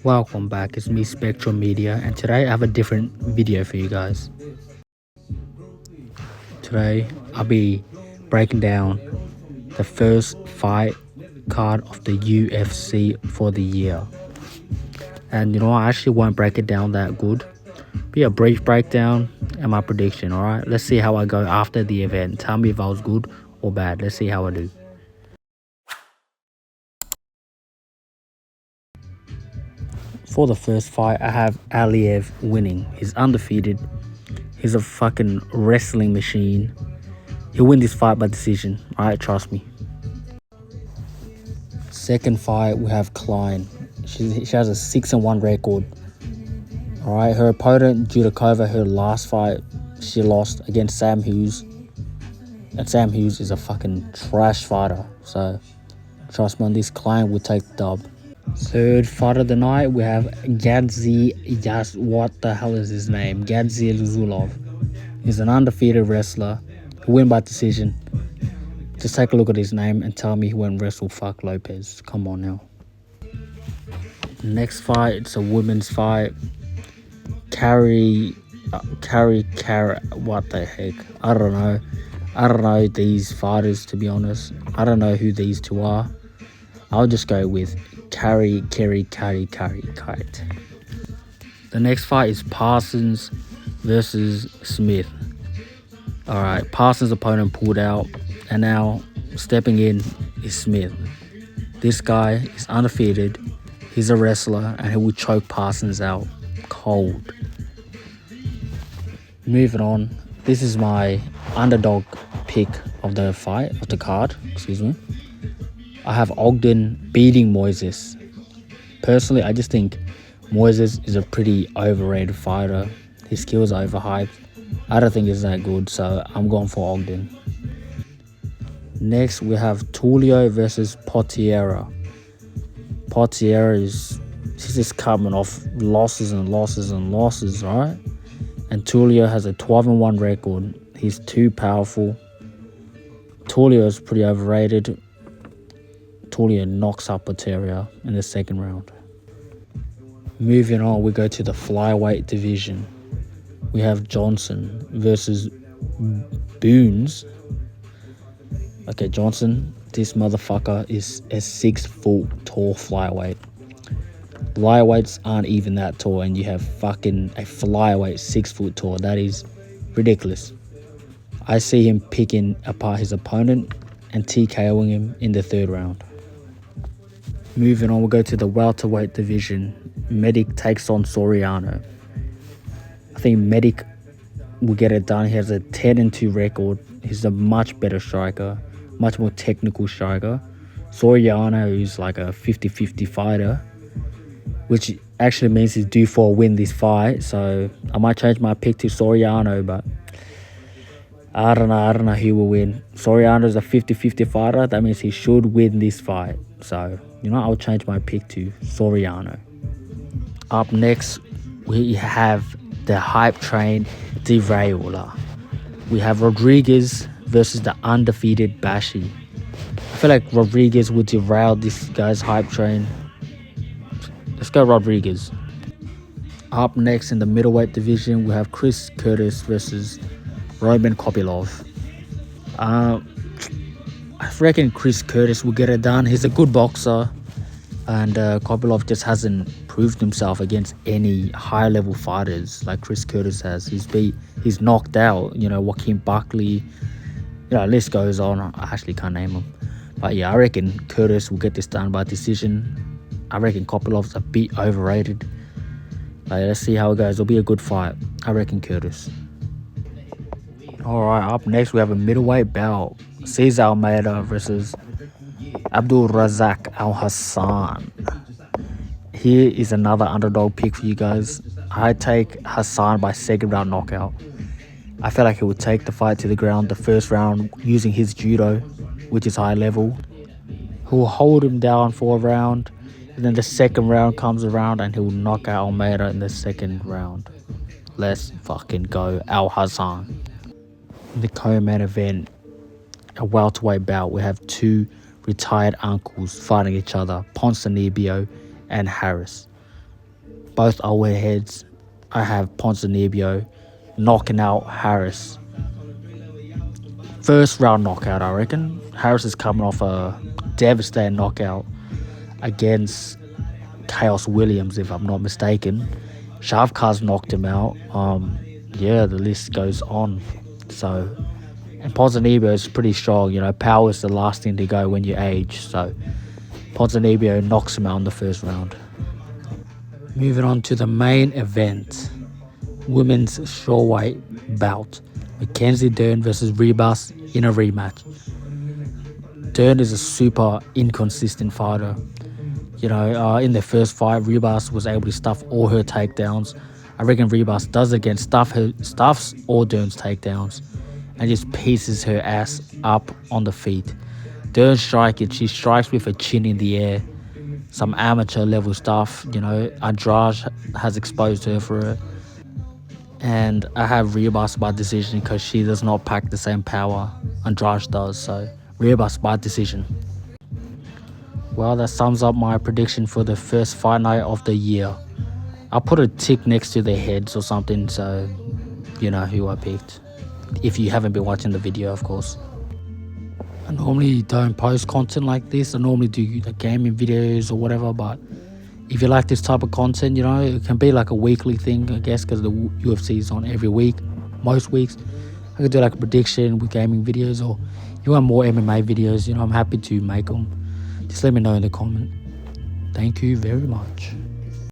Welcome back, it's me Spectrum Media, and today I have a different video for you guys. Today I'll be breaking down the first fight card of the UFC for the year. And I actually won't break it down that good. Be a brief breakdown and my prediction, alright? Let's see how I go after the event. Tell me if I was good or bad. Let's see how I do. For the first fight, I have Aliev winning. He's undefeated. He's a fucking wrestling machine. He'll win this fight by decision. Alright, trust me. Second fight, we have Klein. She has a 6-1 record. Alright, her opponent, Judakova, her last fight, she lost against Sam Hughes. And Sam Hughes is a fucking trash fighter. So, trust me on this, Klein will take the dub. Third fight of the night, we have what the hell is his name? Gadzi Luzulov. He's an undefeated wrestler. He'll win by decision. Just take a look at his name and tell me he won't wrestle fuck Lopez. Come on now. Next fight, it's a women's fight. Carrie, what the heck? I don't know these fighters, to be honest. I don't know who these two are. I'll just go with Carrie. The next fight is Parsons versus Smith. Alright, Parsons' opponent pulled out, and now stepping in is Smith. This guy is undefeated. He's a wrestler, and he will choke Parsons out cold. Moving on, this is my underdog pick of the fight, of the card, excuse me. I have Ogden beating Moises. Personally, I just think Moises is a pretty overrated fighter. His skills are overhyped. I don't think he's that good, so I'm going for Ogden. Next, we have Tulio versus Potiera. Potiera he's just coming off losses, right? And Tulio has a 12-1 record. He's too powerful. Tulio is pretty overrated. Tulio knocks out Potiera in the second round. Moving on, we go to the flyweight division. We have Johnson versus Boons. Okay, Johnson, this motherfucker is a 6-foot tall flyweight. Flyweights aren't even that tall, and you have fucking a flyweight 6-foot tall. That is ridiculous. I see him picking apart his opponent and TKOing him in the third round. Moving on, we'll go to the welterweight division. Medic takes on Soriano. I think Medic will get it done. He has a 10-2 record. He's a much better striker, much more technical striker. Soriano is like a 50-50 fighter, which actually means he's due for a win this fight. So I might change my pick to Soriano, but I don't know who will win. Soriano is a 50-50 fighter. That means he should win this fight. So, I'll change my pick to Soriano. Up next, we have the hype train derailer. We have Rodriguez versus the undefeated Bashi. I feel like Rodriguez would derail this guy's hype train. Let's go Rodriguez. Up next in the middleweight division, we have Chris Curtis versus Roman Kopylov. I reckon Chris Curtis will get it done. He's a good boxer, and Kopylov just hasn't proved himself against any high-level fighters like Chris Curtis has. He's knocked out, Joaquin Buckley. List goes on. I actually can't name him, but yeah, I reckon Curtis will get this done by decision. I reckon Kopylov's a bit overrated. Let's see how it goes. It'll be a good fight. I reckon Curtis. Alright, up next we have a middleweight bout. Cesar Almeida versus Abdul Razak Al Hassan. Here is another underdog pick for you guys. I take Hassan by second round knockout. I feel like he would take the fight to the ground the first round using his judo, which is high level. He'll hold him down for a round, and then the second round comes around and he'll knock out Almeida in the second round. Let's fucking go, Al Hassan. In the co-main event, a welterweight bout, we have two retired uncles fighting each other, Ponzinibbio and Harris. both old heads. I have Ponzinibbio knocking out Harris. First round knockout, I reckon. Harris is coming off a devastating knockout against Chaos Williams, if I'm not mistaken. Shavkaz knocked him out. Yeah, the list goes on. So, and Ponzinibbio is pretty strong. Power is the last thing to go when you age. So, Ponzinibbio knocks him out in the first round. Moving on to the main event, women's strawweight bout. Mackenzie Dern versus Ribas in a rematch. Dern is a super inconsistent fighter. In their first fight, Ribas was able to stuff all her takedowns. I reckon Ribas does again, stuffs all Dern's takedowns and just pieces her ass up on the feet. Dern striking, she strikes with her chin in the air. Some amateur level stuff, Andrade has exposed her for it. And I have Ribas by decision because she does not pack the same power Andrade does. So Ribas by decision. Well, that sums up my prediction for the first fight night of the year. I'll put a tick next to their heads or something so you know who I picked. If you haven't been watching the video, of course. I normally don't post content like this. I normally do gaming videos or whatever, but if you like this type of content, it can be like a weekly thing, I guess, because the UFC is on every week, most weeks. I could do like a prediction with gaming videos, or you want more MMA videos, I'm happy to make them. Just let me know in the comment. Thank you very much.